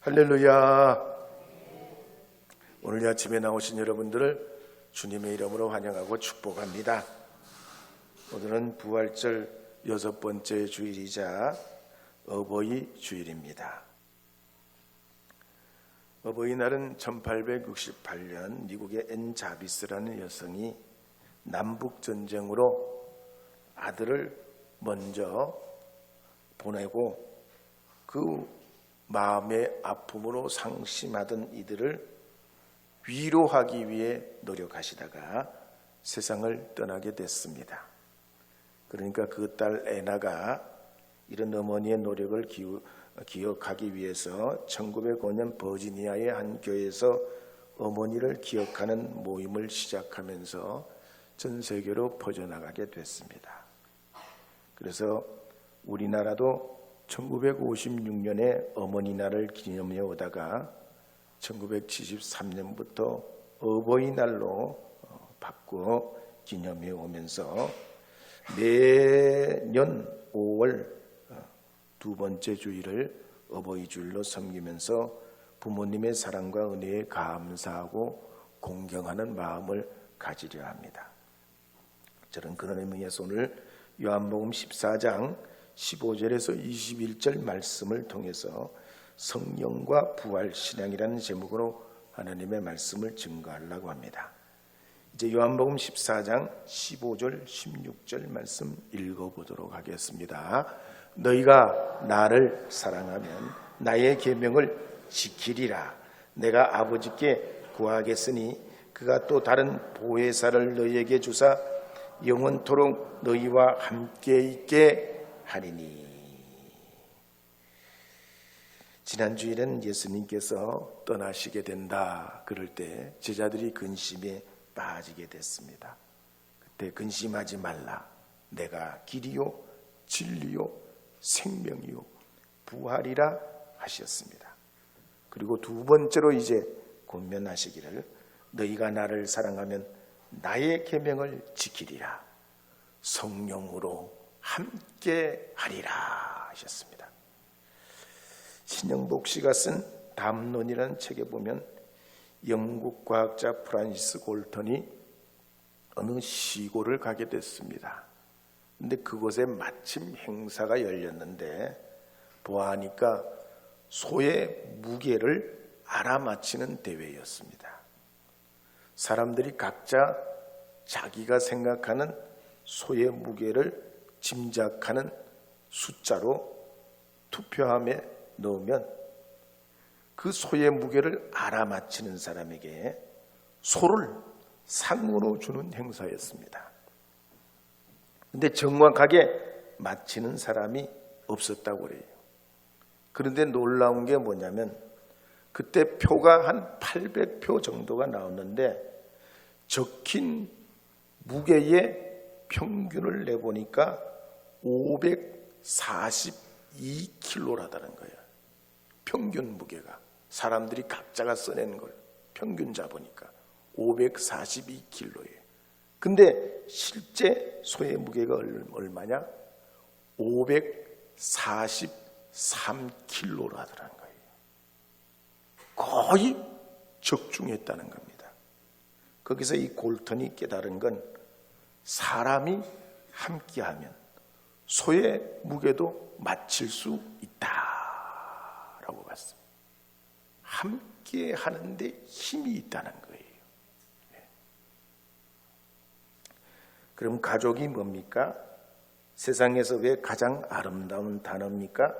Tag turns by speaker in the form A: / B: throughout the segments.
A: 할렐루야. 오늘 아침에 나오신 여러분들을 주님의 이름으로 환영하고 축복합니다. 오늘은 부활절 6번째 주일이자 어버이 주일입니다. 어버이날은 1868년 미국의 앤 자비스라는 여성이 남북전쟁으로 아들을 먼저 보내고 그 마음의 아픔으로 상심하던 이들을 위로하기 위해 노력하시다가 세상을 떠나게 됐습니다. 그러니까 그 딸 애나가 이런 어머니의 노력을 기억하기 위해서 1905년 버지니아의 한 교회에서 어머니를 기억하는 모임을 시작하면서 전 세계로 퍼져나가게 됐습니다. 그래서 우리나라도 1956년에 어머니날을 기념해 오다가 1973년부터 어버이날로 바꿔 기념해 오면서 매년 5월 두 번째 주일을 어버이 주일로 섬기면서 부모님의 사랑과 은혜에 감사하고 공경하는 마음을 가지려 합니다. 저는 그런 의미에서 오늘 요한복음 14장 15절에서 21절 말씀을 통해서 성령과 부활 신앙이라는 제목으로 하나님의 말씀을 증거하려고 합니다. 이제 요한복음 14장 15절 16절 말씀 읽어보도록 하겠습니다. 너희가 나를 사랑하면 나의 계명을 지키리라. 내가 아버지께 구하겠으니 그가 또 다른 보혜사를 너희에게 주사 영원토록 너희와 함께 있게 하리니. 지난 주일은 예수님께서 떠나시게 된다 그럴 때 제자들이 근심에 빠지게 됐습니다. 그때 근심하지 말라. 내가 길이요 진리요 생명이요 부활이라 하셨습니다. 그리고 두 번째로 이제 권면하시기를 너희가 나를 사랑하면 나의 계명을 지키리라. 성령으로 함께 하리라 하셨습니다. 신영복 씨가 쓴 담론이라는 책에 보면 영국 과학자 프란시스 골턴이 어느 시골을 가게 됐습니다. 근데 그곳에 마침 행사가 열렸는데 보아하니까 소의 무게를 알아맞히는 대회였습니다. 사람들이 각자 자기가 생각하는 소의 무게를 짐작하는 숫자로 투표함에 넣으면 그 소의 무게를 알아맞히는 사람에게 소를 상으로 주는 행사였습니다. 그런데 정확하게 맞히는 사람이 없었다고 그래요. 그런데 놀라운 게 뭐냐면 그때 표가 한 800표 정도가 나왔는데 적힌 무게의 평균을 내보니까 542kg라는 거예요. 평균 무게가 사람들이 각자가 써낸 걸 평균 잡으니까 542kg예요. 근데 실제 소의 무게가 얼마냐? 543kg라더라는 거예요. 거의 적중했다는 겁니다. 거기서 이 골턴이 깨달은 건 사람이 함께하면 소의 무게도 맞출 수 있다라고 봤습니다. 함께 하는데 힘이 있다는 거예요. 그럼 가족이 뭡니까? 세상에서 왜 가장 아름다운 단어입니까?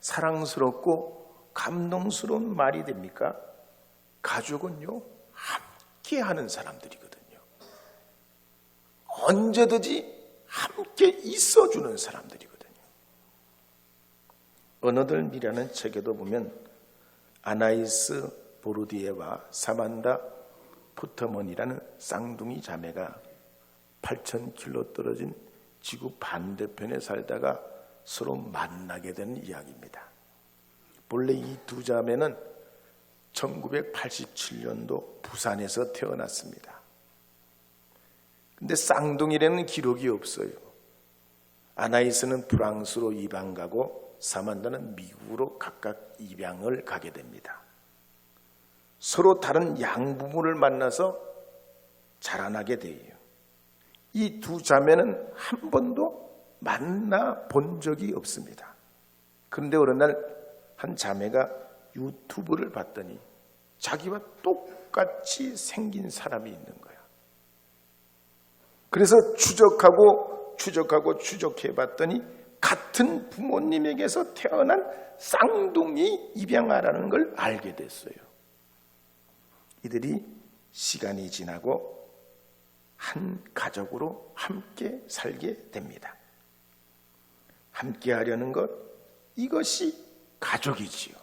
A: 사랑스럽고 감동스러운 말이 됩니까? 가족은요, 함께 하는 사람들이거든요. 언제든지 함께 있어주는 사람들이거든요. 언어들이라는 책에도 보면 아나이스 보르디에와 사만다 푸터먼이라는 쌍둥이 자매가 8,000km 떨어진 지구 반대편에 살다가 서로 만나게 된 이야기입니다. 본래 이 두 자매는 1987년도 부산에서 태어났습니다. 근데 쌍둥이라는 기록이 없어요. 아나이스는 프랑스로 이방 가고 사만다는 미국으로 각각 입양을 가게 됩니다. 서로 다른 양부모를 만나서 자라나게 돼요. 이 두 자매는 한 번도 만나 본 적이 없습니다. 그런데 어느 날 한 자매가 유튜브를 봤더니 자기와 똑같이 생긴 사람이 있는 거야. 그래서 추적해 봤더니 같은 부모님에게서 태어난 쌍둥이 입양아라는 걸 알게 됐어요. 이들이 시간이 지나고 한 가족으로 함께 살게 됩니다. 함께 하려는 것, 이것이 가족이지요.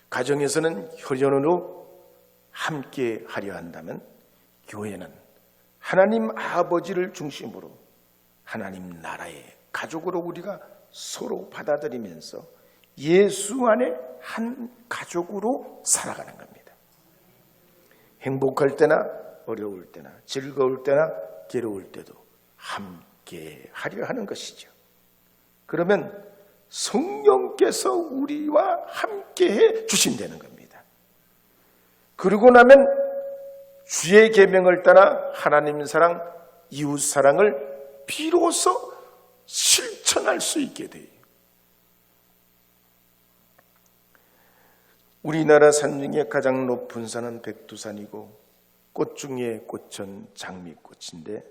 A: 가정에서는 혈연으로 함께 하려 한다면 교회는 하나님 아버지를 중심으로 하나님 나라의 가족으로 우리가 서로 받아들이면서 예수 안에 한 가족으로 살아가는 겁니다. 행복할 때나 어려울 때나 즐거울 때나 괴로울 때도 함께 하려 하는 것이죠. 그러면 성령께서 우리와 함께 해 주신다는 겁니다. 그러고 나면 주의 계명을 따라 하나님 사랑, 이웃 사랑을 비로소 실천할 수 있게 돼요. 우리나라 산 중에 가장 높은 산은 백두산이고 꽃 중에 꽃은 장미꽃인데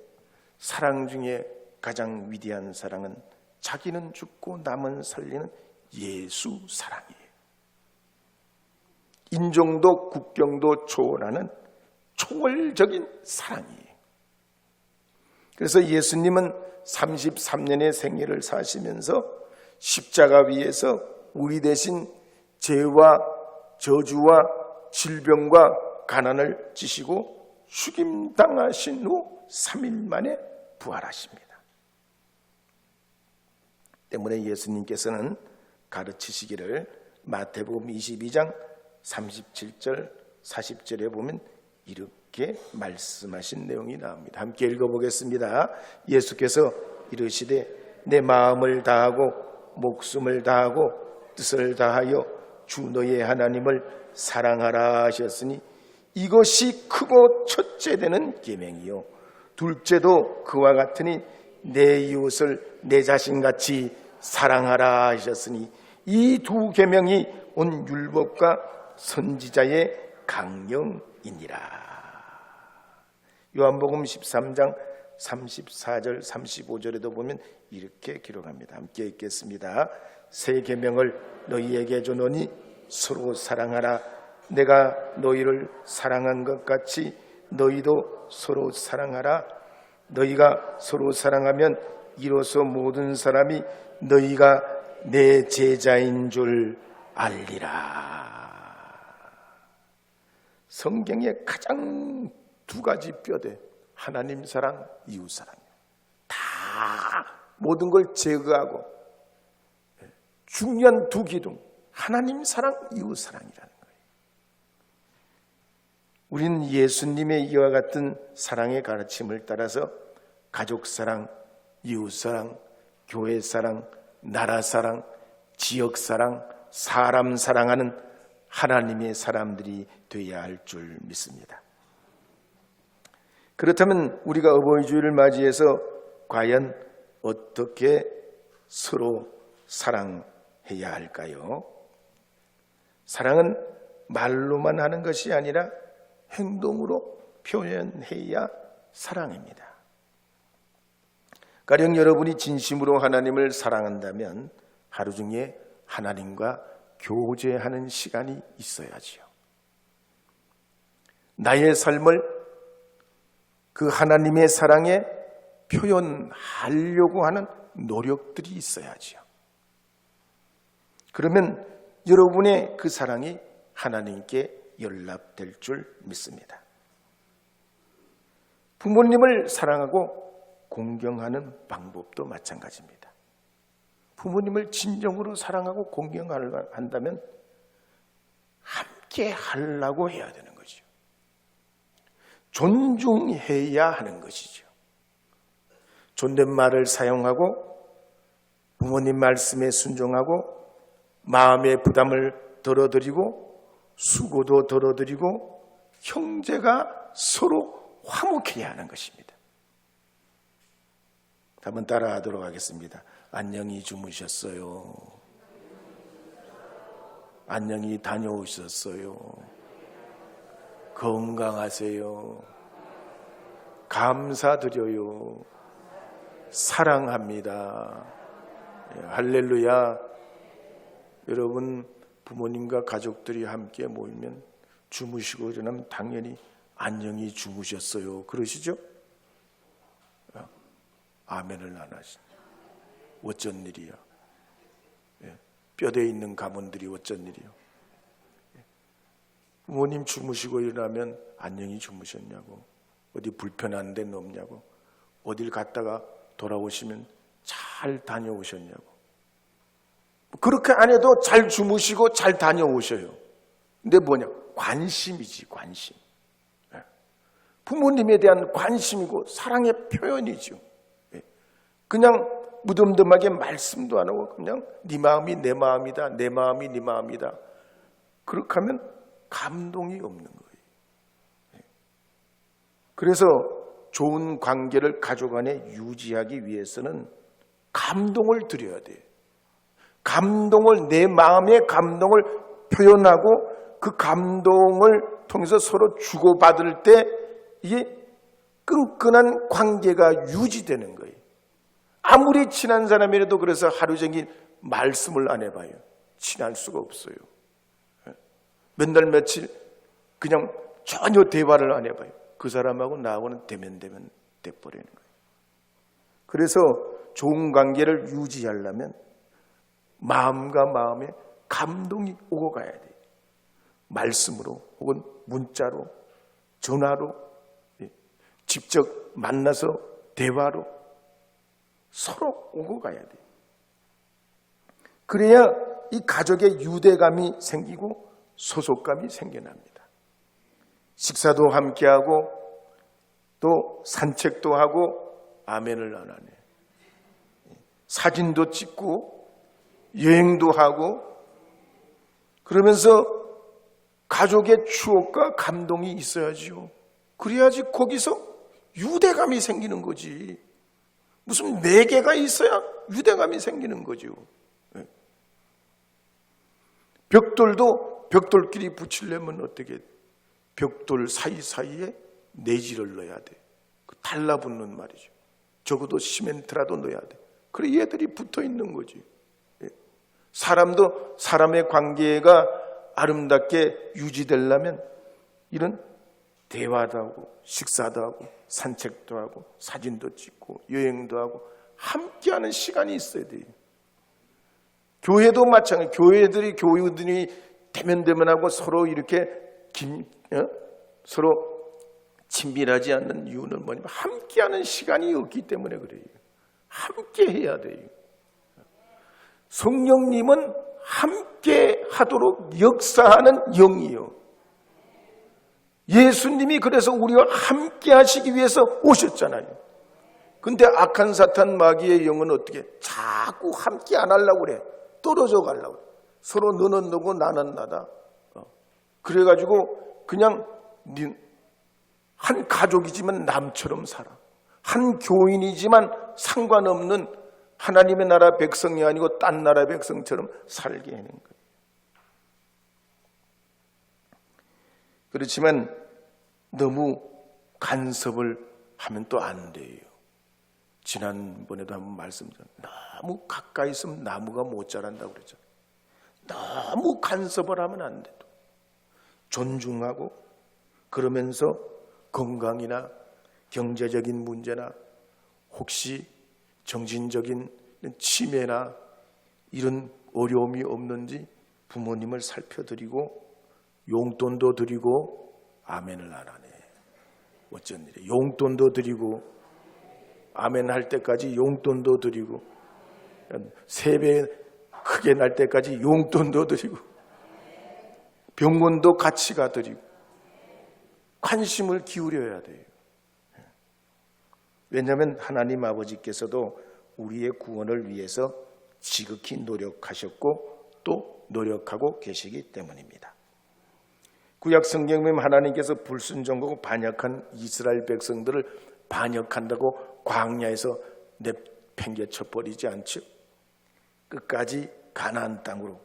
A: 사랑 중에 가장 위대한 사랑은 자기는 죽고 남은 살리는 예수 사랑이에요. 인종도 국경도 초월하는 초월적인 사랑이에요. 그래서 예수님은 33년의 생애를 사시면서 십자가 위에서 우리 대신 죄와 저주와 질병과 가난을 지시고 죽임당하신 후 3일 만에 부활하십니다. 때문에 예수님께서는 가르치시기를 마태복음 22장 37절 40절에 보면 이렇게 말씀하신 내용이 나옵니다. 함께 읽어보겠습니다. 예수께서 이르시되 내 마음을 다하고 목숨을 다하고 뜻을 다하여 주 너의 하나님을 사랑하라 하셨으니 이것이 크고 첫째 되는 계명이요 둘째도 그와 같으니 내 이웃을 내 자신같이 사랑하라 하셨으니 이 두 계명이 온 율법과 선지자의 강령이니라. 요한복음 13장 34절 35절에도 보면 이렇게 기록합니다. 함께 읽겠습니다. 새 계명을 너희에게 주노니 서로 사랑하라. 내가 너희를 사랑한 것 같이 너희도 서로 사랑하라. 너희가 서로 사랑하면 이로써 모든 사람이 너희가 내 제자인 줄 알리라. 성경의 가장 두 가지 뼈대, 하나님 사랑, 이웃 사랑이에요. 다 모든 걸 제거하고 중요한 두 기둥, 하나님 사랑, 이웃 사랑이라는 거예요. 우리는 예수님의 이와 같은 사랑의 가르침을 따라서 가족 사랑, 이웃 사랑, 교회 사랑, 나라 사랑, 지역 사랑, 사람 사랑하는 하나님의 사람들이 되어야 할 줄 믿습니다. 그렇다면 우리가 어버이 주일을 맞이해서 과연 어떻게 서로 사랑해야 할까요? 사랑은 말로만 하는 것이 아니라 행동으로 표현해야 사랑입니다. 가령 여러분이 진심으로 하나님을 사랑한다면 하루 중에 하나님과 교제하는 시간이 있어야지요. 나의 삶을 그 하나님의 사랑에 표현하려고 하는 노력들이 있어야지요. 그러면 여러분의 그 사랑이 하나님께 연락될 줄 믿습니다. 부모님을 사랑하고 공경하는 방법도 마찬가지입니다. 부모님을 진정으로 사랑하고 공경한다면 함께 하려고 해야 되는 거죠. 존중해야 하는 것이죠. 존댓말을 사용하고 부모님 말씀에 순종하고 마음의 부담을 덜어드리고 수고도 덜어드리고 형제가 서로 화목해야 하는 것입니다. 한번 따라하도록 하겠습니다. 안녕히 주무셨어요. 안녕히 다녀오셨어요. 건강하세요. 감사드려요. 사랑합니다. 할렐루야. 여러분, 부모님과 가족들이 함께 모이면 주무시고 일어나면 당연히 안녕히 주무셨어요 그러시죠? 아멘을 안 하시네. 어쩐 일이야. 뼈대 있는 가문들이 어쩐 일이요. 부모님 주무시고 일어나면 안녕히 주무셨냐고, 어디 불편한 데는 없냐고, 어딜 갔다가 돌아오시면 잘 다녀오셨냐고. 그렇게 안 해도 잘 주무시고 잘 다녀오셔요. 근데 뭐냐? 관심이지, 관심. 부모님에 대한 관심이고 사랑의 표현이죠. 그냥 무덤덤하게 말씀도 안 하고 그냥 네 마음이 내 마음이다, 내 마음이 네 마음이다. 그렇게 하면 감동이 없는 거예요. 그래서 좋은 관계를 가족 안에 유지하기 위해서는 감동을 드려야 돼요. 감동을, 내 마음의 감동을 표현하고 그 감동을 통해서 서로 주고받을 때 이게 끈끈한 관계가 유지되는 거예요. 아무리 친한 사람이라도 그래서 하루 종일 말씀을 안 해봐요. 친할 수가 없어요. 몇 날 며칠 그냥 전혀 대화를 안 해봐요. 그 사람하고 나하고는 대면 돼버리는 거예요. 그래서 좋은 관계를 유지하려면 마음과 마음에 감동이 오고 가야 돼요. 말씀으로 혹은 문자로, 전화로, 직접 만나서 대화로 서로 오고 가야 돼요. 그래야 이 가족의 유대감이 생기고 소속감이 생겨납니다. 식사도 함께하고 또 산책도 하고, 아멘을 안 하네. 사진도 찍고 여행도 하고, 그러면서 가족의 추억과 감동이 있어야지요. 그래야지 거기서 유대감이 생기는 거지. 무슨 매개가 있어야 유대감이 생기는 거죠. 벽돌도 벽돌끼리 붙이려면 어떻게, 벽돌 사이사이에 내지를 넣어야 돼. 달라붙는 말이죠. 적어도 시멘트라도 넣어야 돼. 그래 얘들이 붙어 있는 거지. 사람도 사람의 관계가 아름답게 유지되려면 이런 대화도 하고 식사도 하고 산책도 하고 사진도 찍고 여행도 하고 함께하는 시간이 있어야 돼요. 교회도 마찬가지. 교우들이 대면대면하고 서로 이렇게 서로 친밀하지 않는 이유는 뭐냐면 함께하는 시간이 없기 때문에 그래요. 함께 해야 돼요. 성령님은 함께 하도록 역사하는 영이요. 예수님이 그래서 우리와 함께 하시기 위해서 오셨잖아요. 근데 악한 사탄 마귀의 영은 어떻게 자꾸 함께 안 하려고 그래. 떨어져 가려고 그래. 서로 너는 너고 나는 나다. 그래가지고 그냥 한 가족이지만 남처럼 살아. 한 교인이지만 상관없는 하나님의 나라 백성이 아니고 딴 나라 백성처럼 살게 하는 거예요. 그렇지만 너무 간섭을 하면 또 안 돼요. 지난번에도 한번 말씀드렸는데 너무 가까이 있으면 나무가 못 자란다고 그랬잖아요. 너무 간섭을 하면 안 돼. 존중하고 그러면서 건강이나 경제적인 문제나 혹시 정신적인 치매나 이런 어려움이 없는지 부모님을 살펴드리고 용돈도 드리고, 아멘을 안 하네. 어쩐 일이야. 용돈도 드리고, 아멘 할 때까지 용돈도 드리고, 세배 크게 날 때까지 용돈도 드리고, 병원도 같이 가드리고, 관심을 기울여야 돼요. 왜냐하면 하나님 아버지께서도 우리의 구원을 위해서 지극히 노력하셨고 또 노력하고 계시기 때문입니다. 구약 성경에 보면 하나님께서 불순종하고 반역한 이스라엘 백성들을 반역한다고 광야에서 내팽개쳐 버리지 않죠. 끝까지 가나안 땅으로,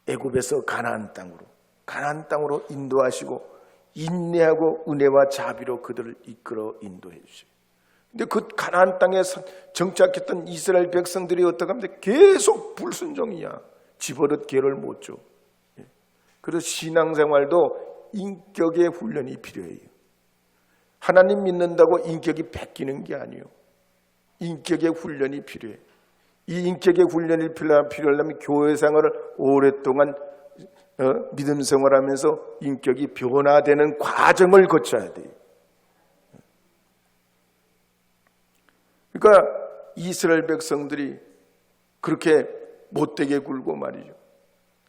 A: 애굽에서 가나안 땅으로 인도하시고 인내하고 은혜와 자비로 그들을 이끌어 인도해 주셔요. 근데 그 가나안 땅에 정착했던 이스라엘 백성들이 어떻게 하면 계속 불순종이야. 집어릇 개를 못 줘. 그래서 신앙생활도 인격의 훈련이 필요해요. 하나님 믿는다고 인격이 바뀌는 게 아니에요. 인격의 훈련이 필요해. 이 인격의 훈련이 필요하려면 교회 생활을 오랫동안 믿음 생활하면서 인격이 변화되는 과정을 거쳐야 돼요. 그러니까 이스라엘 백성들이 그렇게 못되게 굴고 말이죠.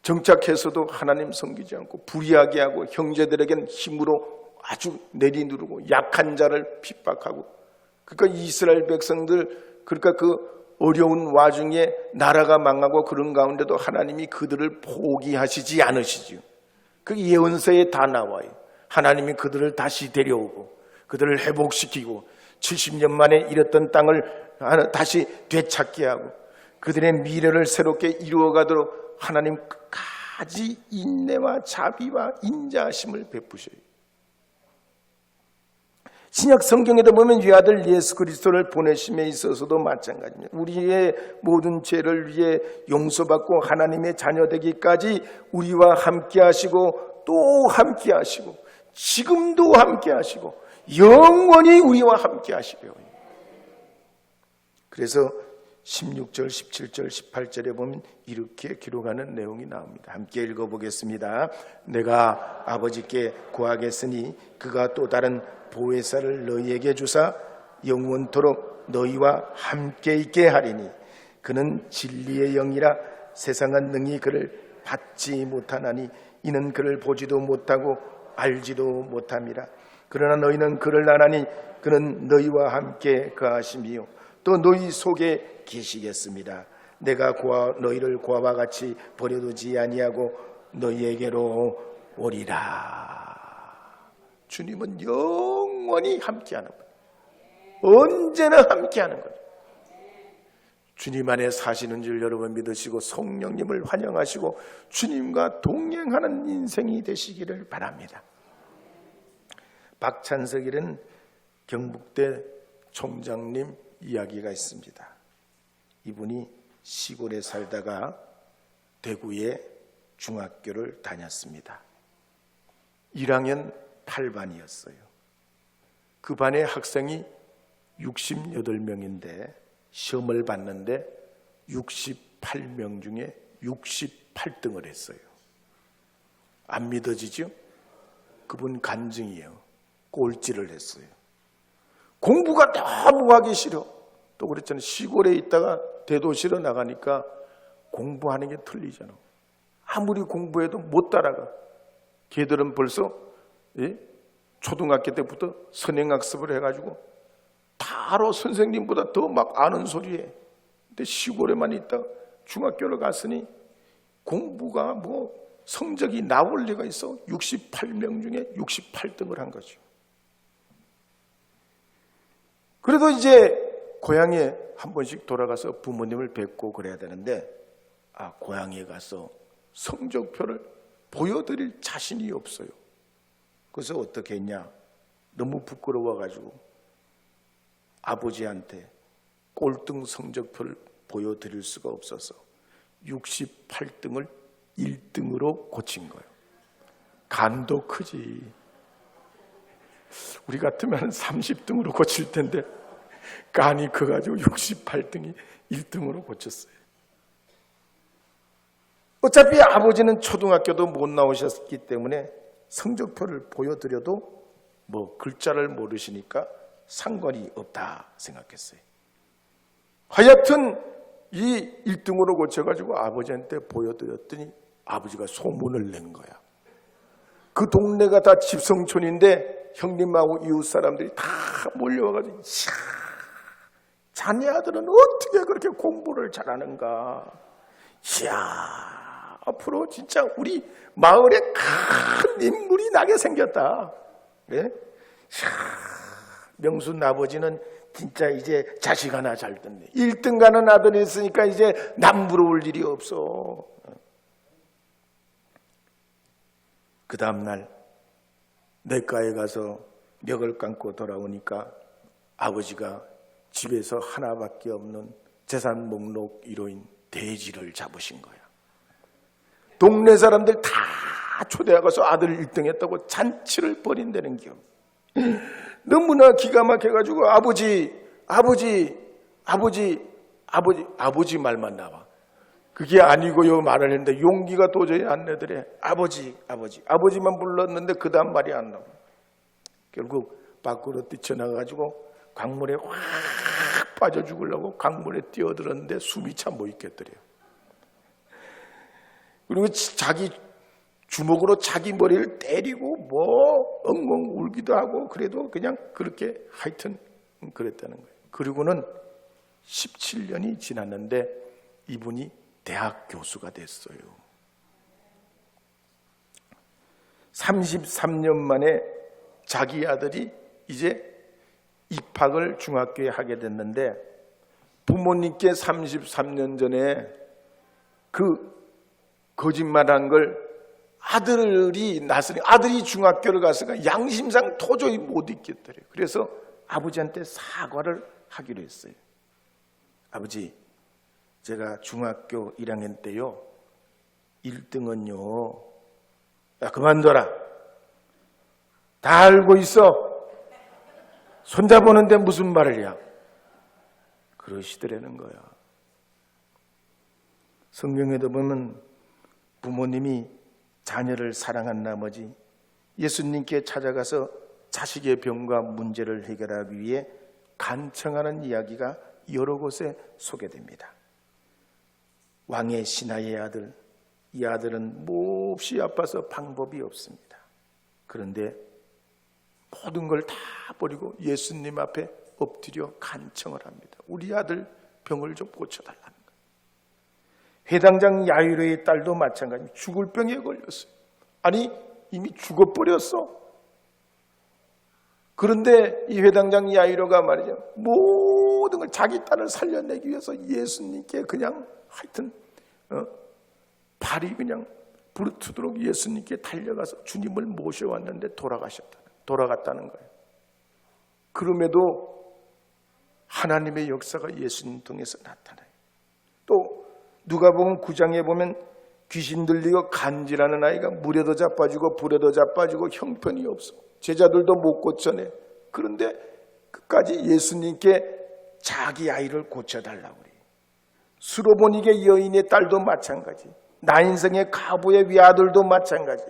A: 정착해서도 하나님 섬기지 않고 불의하게 하고 형제들에겐 힘으로 아주 내리누르고 약한 자를 핍박하고, 그러니까 이스라엘 백성들, 그러니까 그 어려운 와중에 나라가 망하고 그런 가운데도 하나님이 그들을 포기하시지 않으시지요. 그 예언서에 다 나와요. 하나님이 그들을 다시 데려오고 그들을 회복시키고 70년 만에 잃었던 땅을 다시 되찾게 하고 그들의 미래를 새롭게 이루어가도록 하나님 끝까지 인내와 자비와 인자하심을 베푸셔요. 신약 성경에도 보면 외아들 예수 그리스도를 보내심에 있어서도 마찬가지입니다. 우리의 모든 죄를 위해 용서받고 하나님의 자녀 되기까지 우리와 함께 하시고 또 함께 하시고 지금도 함께 하시고 영원히 우리와 함께 하시려고. 그래서 16절, 17절, 18절에 보면 이렇게 기록하는 내용이 나옵니다. 함께 읽어보겠습니다. 내가 아버지께 구하겠으니 그가 또 다른 보혜사를 너희에게 주사 영원토록 너희와 함께 있게 하리니 그는 진리의 영이라 세상은 능히 그를 받지 못하나니 이는 그를 보지도 못하고 알지도 못함이라. 그러나 너희는 그를 아나니 그는 너희와 함께 거하심이요 또 너희 속에 계시겠습니다. 내가 너희를 고아와 같이 버려두지 아니하고 너희에게로 오리라. 주님은 영원히 함께하는 거예요. 언제나 함께하는 거예요. 주님 안에 사시는 줄 여러분 믿으시고 성령님을 환영하시고 주님과 동행하는 인생이 되시기를 바랍니다. 박찬석이라는 경북대 총장님 이야기가 있습니다. 이분이 시골에 살다가 대구에 중학교를 다녔습니다. 1학년 8반이었어요. 그 반의 학생이 68명인데 시험을 봤는데 68명 중에 68등을 했어요. 안 믿어지죠? 그분 간증이에요. 꼴찌를 했어요. 공부가 너무 하기 싫어. 또 그랬잖아요. 시골에 있다가 대도시로 나가니까 공부하는 게 틀리잖아. 아무리 공부해도 못 따라가. 걔들은 벌써 초등학교 때부터 선행학습을 해가지고 바로 선생님보다 더 막 아는 소리에. 근데 시골에만 있다가 중학교를 갔으니 공부가 뭐 성적이 나올 리가 있어. 68명 중에 68등을 한 거죠. 그래도 이제 고향에 한 번씩 돌아가서 부모님을 뵙고 그래야 되는데 고향에 가서 성적표를 보여드릴 자신이 없어요. 그래서 어떻게 했냐? 너무 부끄러워가지고 아버지한테 꼴등 성적표를 보여드릴 수가 없어서 68등을 1등으로 고친 거예요. 간도 크지. 우리 같으면 30등으로 고칠 텐데 간이 커가지고 68등이 1등으로 고쳤어요. 어차피 아버지는 초등학교도 못 나오셨기 때문에 성적표를 보여드려도 뭐 글자를 모르시니까 상관이 없다 생각했어요. 하여튼 이 1등으로 고쳐가지고 아버지한테 보여드렸더니 아버지가 소문을 낸 거야. 그 동네가 다 집성촌인데 형님하고 이웃 사람들이 다 몰려와가지고 자네 아들은 어떻게 그렇게 공부를 잘하는가? 이야, 앞으로 진짜 우리 마을에 큰 인물이 나게 생겼다. 네? 이야, 명순 아버지는 진짜 이제 자식 하나 잘 듣네. 1등 가는 아들이 있으니까 이제 남부러울 일이 없어. 그 다음날 내과에 가서 멱을 감고 돌아오니까 아버지가 집에서 하나밖에 없는 재산 목록 1호인 돼지를 잡으신 거야. 동네 사람들 다 초대하고서 아들 1등 했다고 잔치를 벌인다는 기억. 너무나 기가 막혀가지고 아버지 말만 나와. 그게 아니고요 말을 했는데 용기가 도저히 안 나더래. 아버지만 불렀는데 그 다음 말이 안 나와. 결국 밖으로 뛰쳐나가가지고 강물에 확 빠져 죽으려고 강물에 뛰어들었는데 숨이 참 못 있겠더래요. 그리고 자기 주먹으로 자기 머리를 때리고 뭐 엉엉 울기도 하고 그래도 그냥 그렇게 하여튼 그랬다는 거예요. 그리고는 17년이 지났는데 이분이 대학 교수가 됐어요. 33년 만에 자기 아들이 이제 입학을 중학교에 하게 됐는데 부모님께 33년 전에 그 거짓말한 걸 아들이 낳았으니 아들이 중학교를 갔으니까 양심상 도저히 못 있겠더래요. 그래서 아버지한테 사과를 하기로 했어요. 아버지, 제가 중학교 1학년 때요 1등은요 야 그만둬라. 다 알고 있어. 손자보는데 무슨 말을 해. 그러시더라는 거야. 성경에도 보면 부모님이 자녀를 사랑한 나머지 예수님께 찾아가서 자식의 병과 문제를 해결하기 위해 간청하는 이야기가 여러 곳에 소개됩니다. 왕의 신하의 아들, 이 아들은 몹시 아파서 방법이 없습니다. 그런데 모든 걸 다 버리고 예수님 앞에 엎드려 간청을 합니다. 우리 아들 병을 좀 고쳐달라는 거예요. 회당장 야이로의 딸도 마찬가지 죽을 병에 걸렸어요. 아니 이미 죽어버렸어. 그런데 이 회당장 야이로가 말이죠 모든 걸 자기 딸을 살려내기 위해서 예수님께 그냥 하여튼 발이 그냥 부르트도록 예수님께 달려가서 주님을 모셔왔는데 돌아갔다는 거예요. 그럼에도 하나님의 역사가 예수님 통해서 나타나요. 또 누가복음 9장에 보면 귀신 들리고 간질하는 아이가 물에도 자빠지고 불에도 자빠지고 형편이 없어. 제자들도 못 고쳐내. 그런데 끝까지 예수님께 자기 아이를 고쳐달라고 그래요. 수로보니게 여인의 딸도 마찬가지. 나인성의 가부의 외아들도 마찬가지.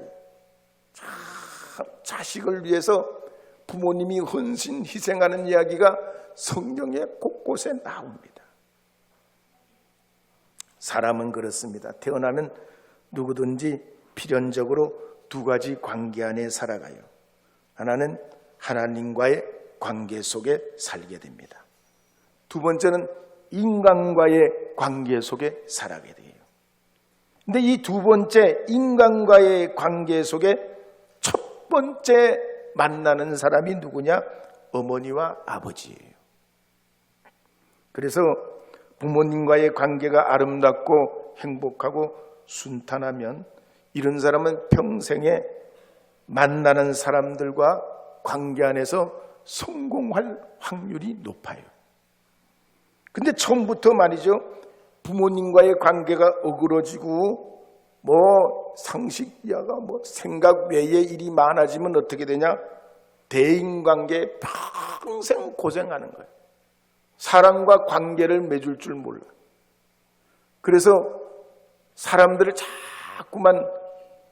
A: 자식을 위해서 부모님이 헌신 희생하는 이야기가 성경에 곳곳에 나옵니다. 사람은 그렇습니다. 태어나면 누구든지 필연적으로 두 가지 관계 안에 살아가요. 하나는 하나님과의 관계 속에 살게 됩니다. 두 번째는 인간과의 관계 속에 살아가게 돼요. 근데 이 두 번째 인간과의 관계 속에 첫 번째 만나는 사람이 누구냐? 어머니와 아버지예요. 그래서 부모님과의 관계가 아름답고 행복하고 순탄하면 이런 사람은 평생에 만나는 사람들과 관계 안에서 성공할 확률이 높아요. 근데 처음부터 말이죠. 부모님과의 관계가 어그러지고 상식 이하가 생각 외의 일이 많아지면 어떻게 되냐? 대인관계에 평생 고생하는 거예요. 사람과 관계를 맺을 줄 몰라. 그래서 사람들을 자꾸만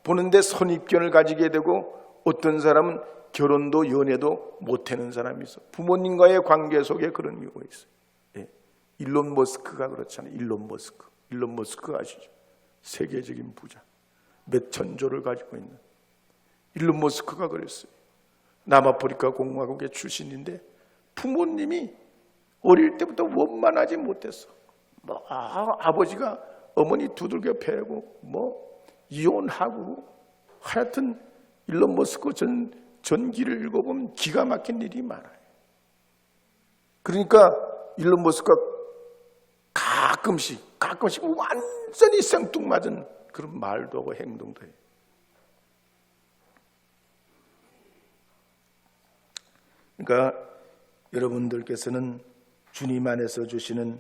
A: 보는데 선입견을 가지게 되고 어떤 사람은 결혼도 연애도 못하는 사람이 있어. 부모님과의 관계 속에 그런 경우가 있어요. 예. 일론 머스크가 그렇잖아요. 일론 머스크 아시죠? 세계적인 부자. 몇 천조를 가지고 있는. 일론 머스크가 그랬어요. 남아프리카 공화국의 출신인데 부모님이 어릴 때부터 원만하지 못했어. 아버지가 어머니 두들겨 패고 이혼하고 하여튼 일론 머스크 전기를 읽어보면 기가 막힌 일이 많아요. 그러니까 일론 머스크가 가끔씩 완전히 생뚱맞은 그런 말도 하고 행동도 해요. 그러니까 여러분들께서는 주님 안에서 주시는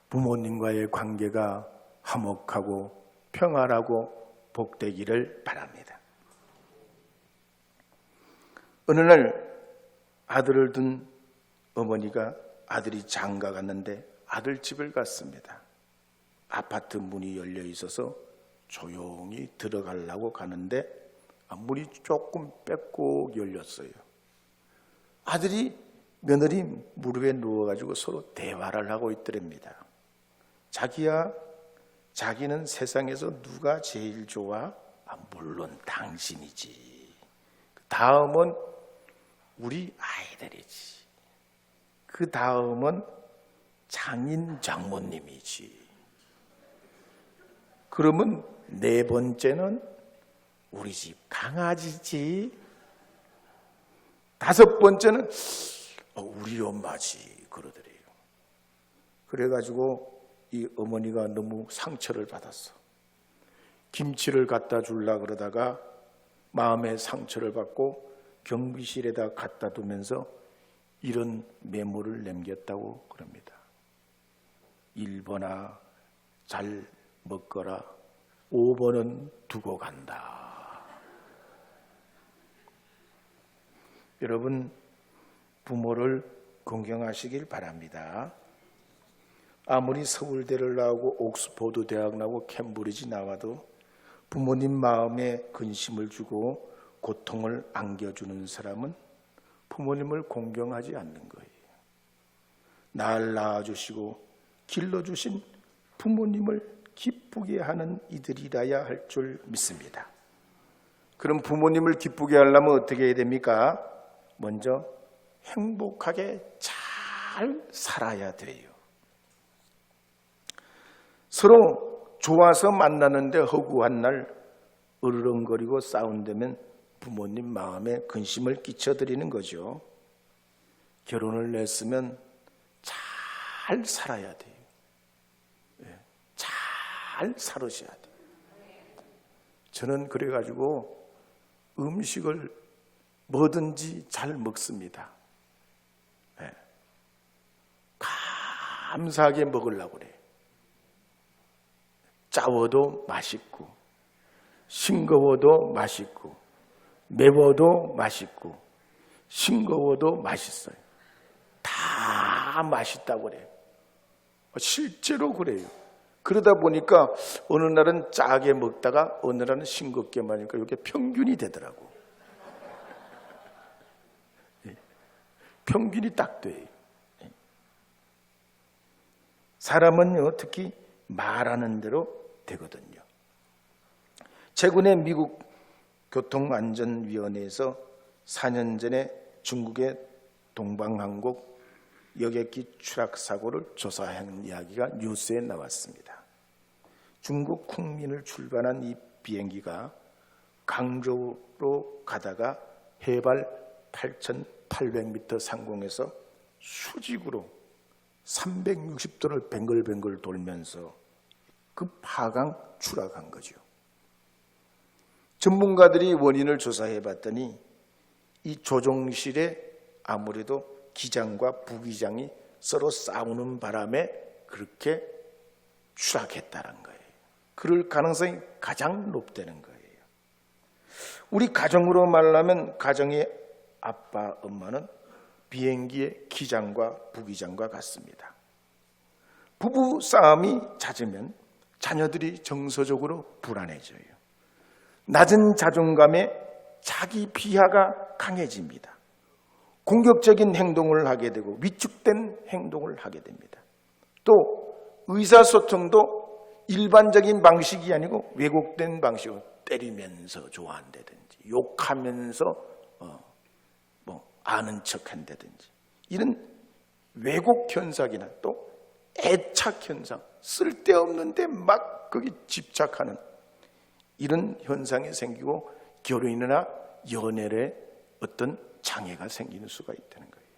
A: 부모님과의 관계가 화목하고 평안하고 복되기를 바랍니다. 어느 날 아들을 둔 어머니가 아들이 장가 갔는데 아들 집을 갔습니다. 아파트 문이 열려 있어서 조용히 들어가려고 가는데 문이 조금 빼곡 열렸어요. 아들이 며느리 무릎에 누워가지고 서로 대화를 하고 있더랍니다. 자기야, 자기는 세상에서 누가 제일 좋아? 물론 당신이지. 다음은 우리 아이들이지. 그 다음은 장인 장모님이지. 그러면 네 번째는 우리 집 강아지지. 다섯 번째는 우리 엄마지. 그러더래요. 그래가지고 이 어머니가 너무 상처를 받았어. 김치를 갖다 주려고 그러다가 마음의 상처를 받고 경비실에다 갖다 두면서 이런 메모를 남겼다고 그럽니다. 1번아 잘 먹거라. 5번은 두고 간다. 여러분, 부모를 공경하시길 바랍니다. 아무리 서울대를 나오고 옥스퍼드 대학 나오고 캠브리지 나와도 부모님 마음에 근심을 주고 고통을 안겨주는 사람은 부모님을 공경하지 않는 거예요. 날 낳아주시고 길러주신 부모님을 기쁘게 하는 이들이라야 할 줄 믿습니다. 그럼 부모님을 기쁘게 하려면 어떻게 해야 됩니까? 먼저 행복하게 잘 살아야 돼요. 서로 좋아서 만나는데 허구한 날 으르렁거리고 싸운다면 부모님 마음에 근심을 끼쳐드리는 거죠. 결혼을 했으면 잘 살아야 돼요. 잘 살으셔야 돼요. 저는 그래가지고 음식을 뭐든지 잘 먹습니다. 감사하게 먹으려고 그래요. 짜워도 맛있고 싱거워도 맛있고 매워도 맛있고 싱거워도 맛있어요. 다 맛있다고 그래요. 실제로 그래요. 그러다 보니까 어느 날은 짜게 먹다가 어느 날은 싱겁게 먹으니까 이게 평균이 되더라고. 평균이 딱 돼요. 사람은요, 특히 말하는 대로 되거든요. 최근에 미국 교통안전위원회에서 4년 전에 중국의 동방항공 여객기 추락사고를 조사한 이야기가 뉴스에 나왔습니다. 중국 쿵민을 출발한 이 비행기가 강저우로 가다가 해발 8,800m 상공에서 수직으로 360도를 뱅글뱅글 돌면서 하강 추락한 거죠. 전문가들이 원인을 조사해 봤더니 이 조종실에 아무래도 기장과 부기장이 서로 싸우는 바람에 그렇게 추락했다는 거예요. 그럴 가능성이 가장 높다는 거예요. 우리 가정으로 말하면 가정의 아빠, 엄마는 비행기의 기장과 부기장과 같습니다. 부부 싸움이 잦으면 자녀들이 정서적으로 불안해져요. 낮은 자존감에 자기 비하가 강해집니다. 공격적인 행동을 하게 되고 위축된 행동을 하게 됩니다. 또 의사소통도 일반적인 방식이 아니고 왜곡된 방식으로 때리면서 좋아한다든지 욕하면서 아는 척한다든지 이런 왜곡 현상이나 또 애착 현상, 쓸데없는데 막 거기 집착하는 이런 현상이 생기고 결혼이나 연애에 어떤 장애가 생기는 수가 있다는 거예요.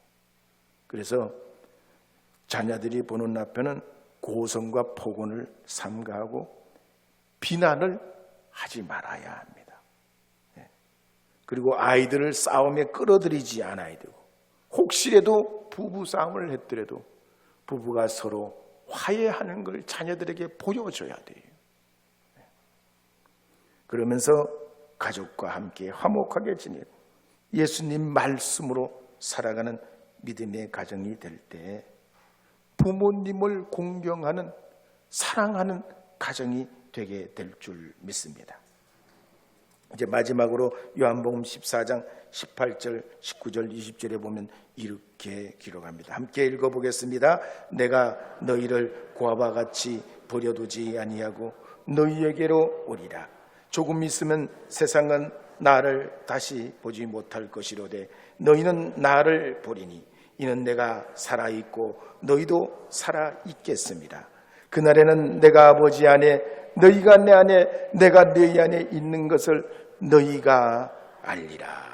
A: 그래서 자녀들이 보는 앞에는 고성과 폭언을 삼가하고 비난을 하지 말아야 합니다. 그리고 아이들을 싸움에 끌어들이지 않아야 되고, 혹시라도 부부 싸움을 했더라도 부부가 서로 화해하는 걸 자녀들에게 보여줘야 돼요. 그러면서 가족과 함께 화목하게 지내고 예수님 말씀으로 살아가는 믿음의 가정이 될 때 부모님을 공경하는, 사랑하는 가정이 되게 될 줄 믿습니다. 이제 마지막으로 요한복음 14장 18절, 19절, 20절에 보면 이렇게 기록합니다. 함께 읽어보겠습니다. 내가 너희를 고아와 같이 버려두지 아니하고 너희에게로 오리라. 조금 있으면 세상은 나를 다시 보지 못할 것이로되 너희는 나를 보리니 이는 내가 살아있고 너희도 살아있겠습니다. 그날에는 내가 아버지 안에 너희가 내 안에 내가 너희 안에 있는 것을 너희가 알리라.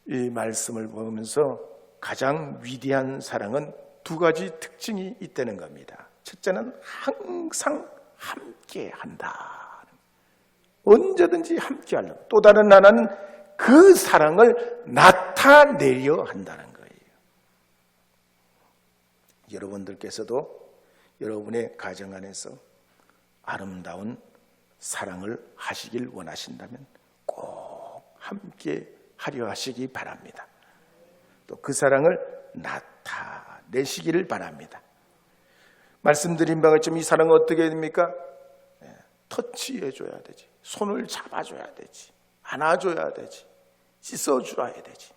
A: 이 말씀을 보면서 가장 위대한 사랑은 두 가지 특징이 있다는 겁니다. 첫째는 항상 함께 한다. 언제든지 함께 하려고. 또 다른 하나는 그 사랑을 나타내려 한다는 거예요. 여러분들께서도 여러분의 가정 안에서 아름다운 사랑을 하시길 원하신다면 꼭 함께 하려 하시기 바랍니다. 또 그 사랑을 나타내시기를 바랍니다. 말씀드린 바가 좀 이 사랑은 어떻게 됩니까? 터치해줘야 되지. 손을 잡아줘야 되지. 안아줘야 되지. 씻어줘야 되지.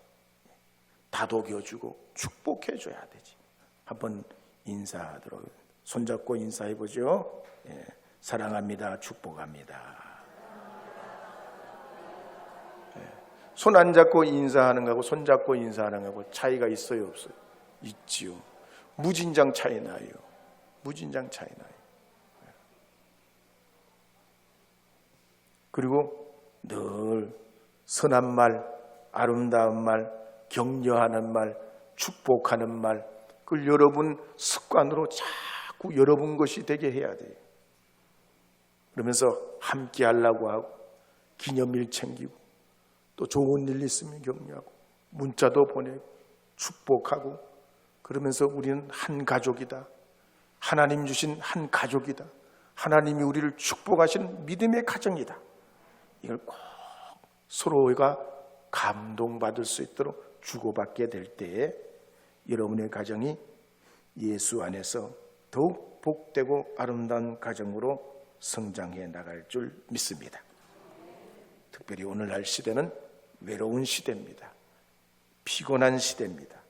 A: 다독여주고 축복해줘야 되지. 한번 인사하도록, 손잡고 인사해보죠. 사랑합니다. 축복합니다. 손 안 잡고 인사하는 거하고 손 잡고 인사하는 거하고 차이가 있어요, 없어요? 있지요. 무진장 차이 나요. 무진장 차이 나요. 그리고 늘 선한 말, 아름다운 말, 격려하는 말, 축복하는 말, 그걸 여러분 습관으로 자꾸 여러분 것이 되게 해야 돼요. 그러면서 함께 하려고 하고 기념일 챙기고 또 좋은 일 있으면 격려하고 문자도 보내고 축복하고 그러면서 우리는 한 가족이다. 하나님 주신 한 가족이다. 하나님이 우리를 축복하시는 믿음의 가정이다. 이걸 꼭 서로가 감동받을 수 있도록 주고받게 될 때에 여러분의 가정이 예수 안에서 더욱 복되고 아름다운 가정으로 성장해 나갈 줄 믿습니다. 특별히 오늘날 시대는 외로운 시대입니다. 피곤한 시대입니다.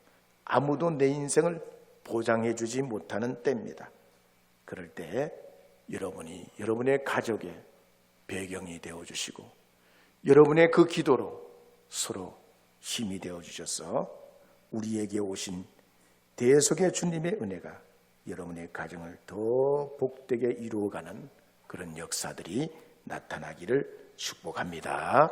A: 아무도 내 인생을 보장해 주지 못하는 때입니다. 그럴 때 여러분이 여러분의 가족의 배경이 되어주시고 여러분의 그 기도로 서로 힘이 되어주셔서 우리에게 오신 대속의 주님의 은혜가 여러분의 가정을 더 복되게 이루어가는 그런 역사들이 나타나기를 축복합니다.